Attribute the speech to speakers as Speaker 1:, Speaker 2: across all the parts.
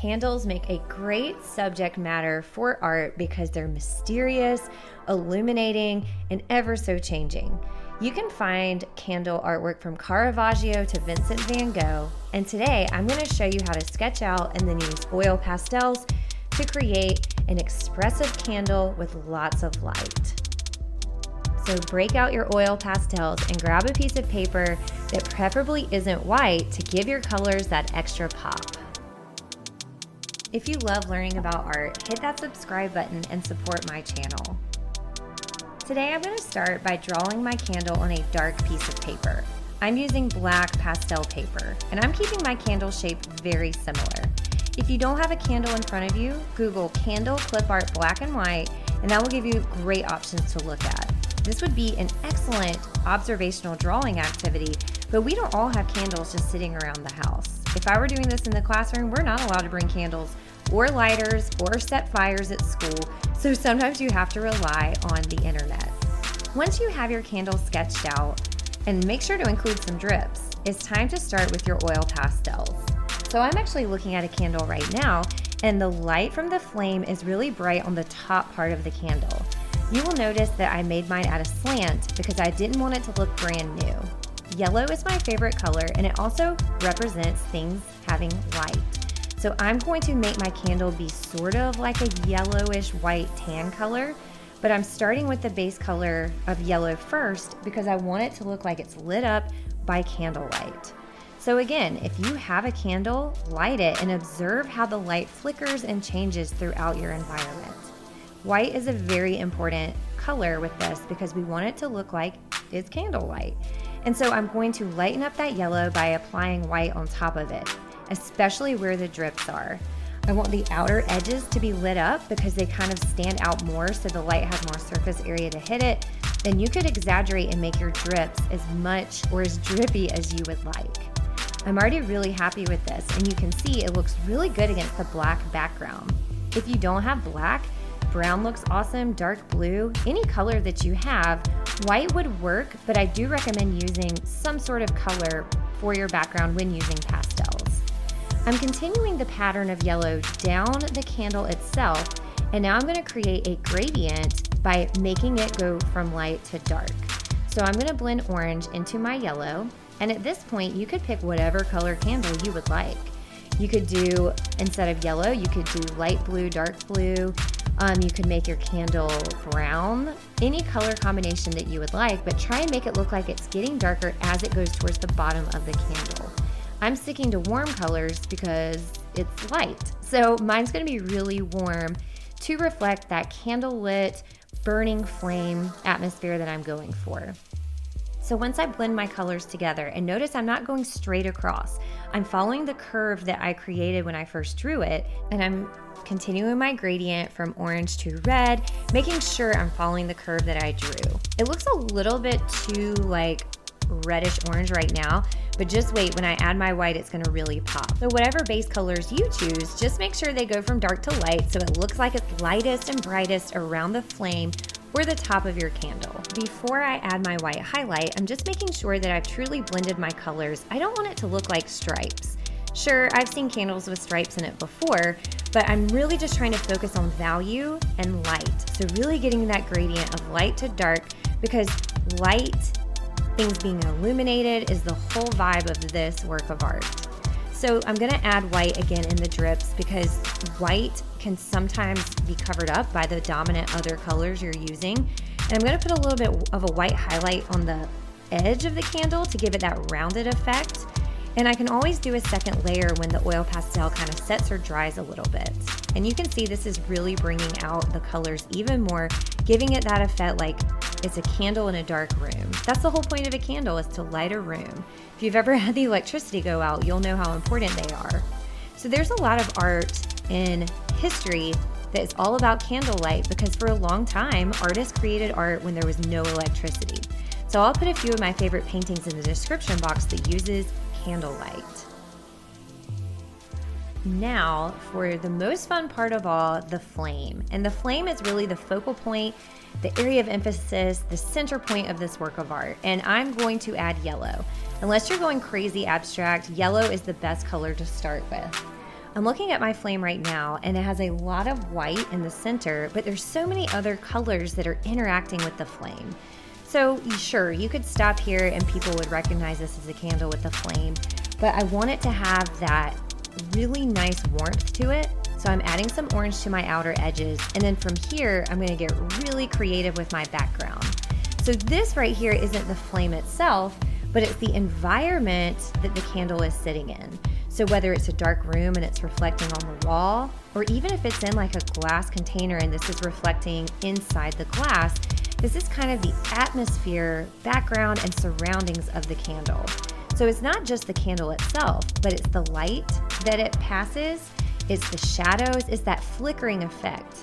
Speaker 1: Candles make a great subject matter for art because they're mysterious, illuminating, and ever so changing. You can find candle artwork from Caravaggio to Vincent van Gogh, and today I'm going to show you how to sketch out and then use oil pastels to create an expressive candle with lots of light. So break out your oil pastels and grab a piece of paper that preferably isn't white to give your colors that extra pop. If you love learning about art, hit that subscribe button and support my channel. Today I'm going to start by drawing my candle on a dark piece of paper. I'm using black pastel paper, and I'm keeping my candle shape very similar. If you don't have a candle in front of you, Google candle clip art black and white, and that will give you great options to look at. This would be an excellent observational drawing activity, but we don't all have candles just sitting around the house. If I were doing this in the classroom, we're not allowed to bring candles or lighters or set fires at school, so sometimes you have to rely on the internet. Once you have your candle sketched out, and make sure to include some drips, it's time to start with your oil pastels. So I'm actually looking at a candle right now, and the light from the flame is really bright on the top part of the candle. You will notice that I made mine at a slant because I didn't want it to look brand new. Yellow is my favorite color, and it also represents things having light. So I'm going to make my candle be sort of like a yellowish white tan color, but I'm starting with the base color of yellow first because I want it to look like it's lit up by candlelight. So again, if you have a candle, light it and observe how the light flickers and changes throughout your environment. White is a very important color with this because we want it to look like it's candlelight. And so I'm going to lighten up that yellow by applying white on top of it, especially where the drips are. I want the outer edges to be lit up because they kind of stand out more so the light has more surface area to hit it. Then you could exaggerate and make your drips as much or as drippy as you would like. I'm already really happy with this, and you can see it looks really good against the black background. If you don't have black, brown looks awesome, dark blue, any color that you have. White would work, but I do recommend using some sort of color for your background when using pastels. I'm continuing the pattern of yellow down the candle itself, and now I'm going to create a gradient by making it go from light to dark. So I'm going to blend orange into my yellow, and at this point you could pick whatever color candle you would like. You could do, instead of yellow, you could do light blue, dark blue. You could make your candle brown, any color combination that you would like, but try and make it look like it's getting darker as it goes towards the bottom of the candle. I'm sticking to warm colors because it's light. So mine's gonna be really warm to reflect that candlelit, burning flame atmosphere that I'm going for. So once I blend my colors together, and notice I'm not going straight across, I'm following the curve that I created when I first drew it, and I'm continuing my gradient from orange to red, making sure I'm following the curve that I drew. It looks a little bit too like reddish orange right now, but just wait, when I add my white, it's gonna really pop. So whatever base colors you choose, just make sure they go from dark to light so it looks like it's lightest and brightest around the flame or the top of your candle. Before I add my white highlight, I'm just making sure that I've truly blended my colors. I don't want it to look like stripes. Sure, I've seen candles with stripes in it before, but I'm really just trying to focus on value and light. So really getting that gradient of light to dark, because light, things being illuminated, is the whole vibe of this work of art. So I'm gonna add white again in the drips because white can sometimes be covered up by the dominant other colors you're using. And I'm gonna put a little bit of a white highlight on the edge of the candle to give it that rounded effect. And I can always do a second layer when the oil pastel kind of sets or dries a little bit. And you can see this is really bringing out the colors even more, giving it that effect like it's a candle in a dark room. That's the whole point of a candle, is to light a room. If you've ever had the electricity go out, you'll know how important they are. So there's a lot of art in history that is all about candlelight because for a long time, artists created art when there was no electricity. So I'll put a few of my favorite paintings in the description box that uses candlelight. Now for the most fun part of all, the flame. And the flame is really the focal point, the area of emphasis, the center point of this work of art. And I'm going to add yellow. Unless you're going crazy abstract, yellow is the best color to start with. I'm looking at my flame right now, and it has a lot of white in the center, but there's so many other colors that are interacting with the flame. So sure, you could stop here and people would recognize this as a candle with the flame, but I want it to have that really nice warmth to it. So I'm adding some orange to my outer edges, and then from here, I'm gonna get really creative with my background. So this right here isn't the flame itself, but it's the environment that the candle is sitting in. So whether it's a dark room and it's reflecting on the wall, or even if it's in like a glass container and this is reflecting inside the glass, this is kind of the atmosphere, background, and surroundings of the candle. So it's not just the candle itself, but it's the light that it passes, it's the shadows, it's that flickering effect.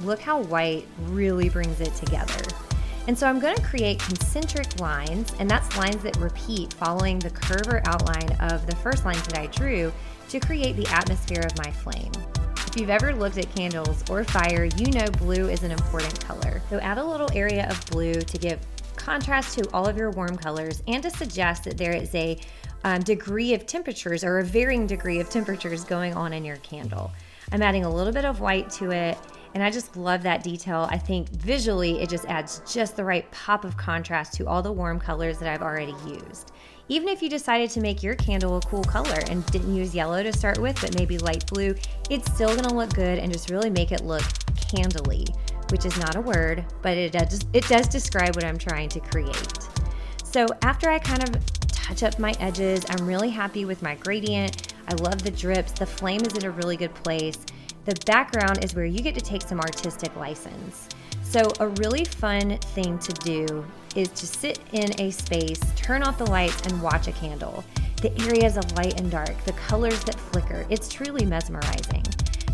Speaker 1: Look how white really brings it together. And so I'm going to create concentric lines, and that's lines that repeat following the curve or outline of the first lines that I drew to create the atmosphere of my flame. If you've ever looked at candles or fire, you know blue is an important color. So add a little area of blue to give contrast to all of your warm colors and to suggest that there is a degree of temperatures or a varying degree of temperatures going on in your candle. I'm adding a little bit of white to it, and I just love that detail. I think visually it just adds just the right pop of contrast to all the warm colors that I've already used. Even if you decided to make your candle a cool color and didn't use yellow to start with, but maybe light blue, it's still gonna look good and just really make it look candly, which is not a word, but it does describe what I'm trying to create. So after I kind of touch up my edges, I'm really happy with my gradient. I love the drips. The flame is in a really good place. The background is where you get to take some artistic license. So a really fun thing to do is to sit in a space, turn off the lights, and watch a candle. The areas of light and dark, the colors that flicker, it's truly mesmerizing.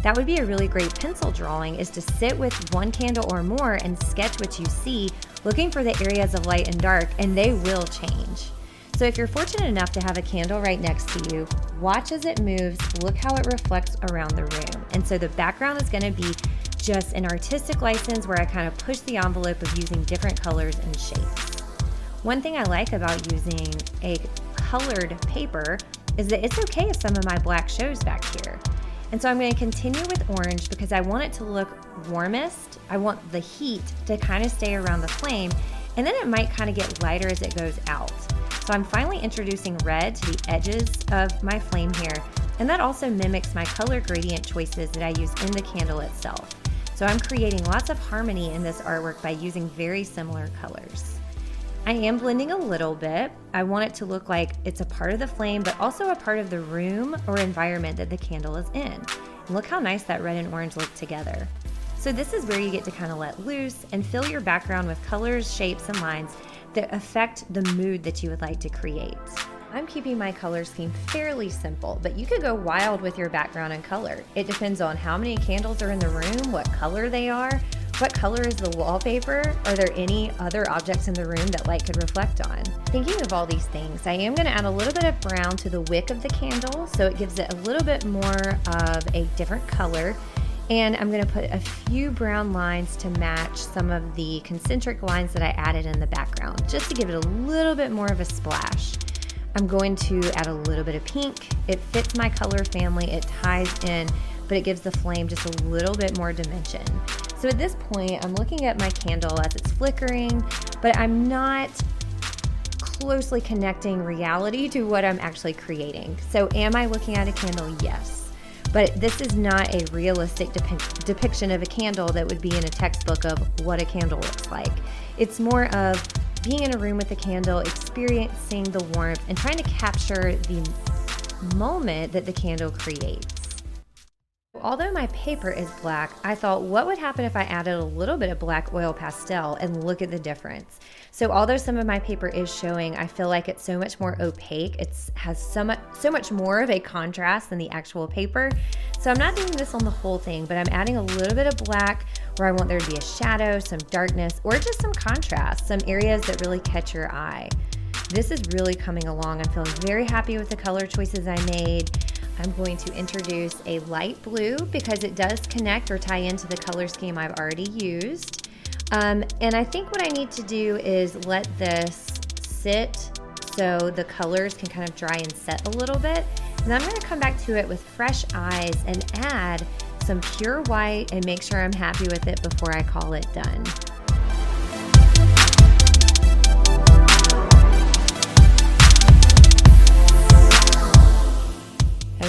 Speaker 1: That would be a really great pencil drawing, is to sit with one candle or more and sketch what you see, looking for the areas of light and dark, and they will change. So if you're fortunate enough to have a candle right next to you, watch as it moves, look how it reflects around the room. And so the background is going to be just an artistic license where I kind of push the envelope of using different colors and shapes. One thing I like about using a colored paper is that it's okay if some of my black shows back here. And so I'm going to continue with orange because I want it to look warmest. I want the heat to kind of stay around the flame, and then it might kind of get lighter as it goes out. So I'm finally introducing red to the edges of my flame here, and that also mimics my color gradient choices that I use in the candle itself. So I'm creating lots of harmony in this artwork by using very similar colors. I am blending a little bit. I want it to look like it's a part of the flame, but also a part of the room or environment that the candle is in. And look how nice that red and orange look together. So this is where you get to kind of let loose and fill your background with colors, shapes, and lines that affect the mood that you would like to create. I'm keeping my color scheme fairly simple, but you could go wild with your background and color. It depends on how many candles are in the room, what color they are, what color is the wallpaper, are there any other objects in the room that light could reflect on. Thinking of all these things, I am going to add a little bit of brown to the wick of the candle so it gives it a little bit more of a different color. And I'm going to put a few brown lines to match some of the concentric lines that I added in the background, just to give it a little bit more of a splash. I'm going to add a little bit of pink. It fits my color family, it ties in, but it gives the flame just a little bit more dimension. So at this point, I'm looking at my candle as it's flickering, but I'm not closely connecting reality to what I'm actually creating. So am I looking at a candle? Yes. But this is not a realistic depiction of a candle that would be in a textbook of what a candle looks like. It's more of being in a room with a candle, experiencing the warmth, and trying to capture the moment that the candle creates. Although my paper is black, I thought, what would happen if I added a little bit of black oil pastel, and look at the difference. So although some of my paper is showing, I feel like it's so much more opaque. It has so much more of a contrast than the actual paper. So I'm not doing this on the whole thing, but I'm adding a little bit of black where I want there to be a shadow, some darkness, or just some contrast, some areas that really catch your eye. This is really coming along. I'm feeling very happy with the color choices I made. I'm going to introduce a light blue because it does connect or tie into the color scheme I've already used. And I think what I need to do is let this sit so the colors can kind of dry and set a little bit. Then I'm going to come back to it with fresh eyes and add some pure white and make sure I'm happy with it before I call it done.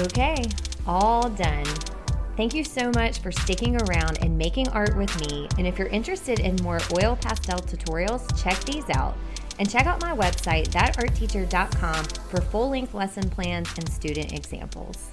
Speaker 1: Okay, all done. Thank you so much for sticking around and making art with me. And if you're interested in more oil pastel tutorials, check these out. And check out my website, thatartteacher.com, for full-length lesson plans and student examples.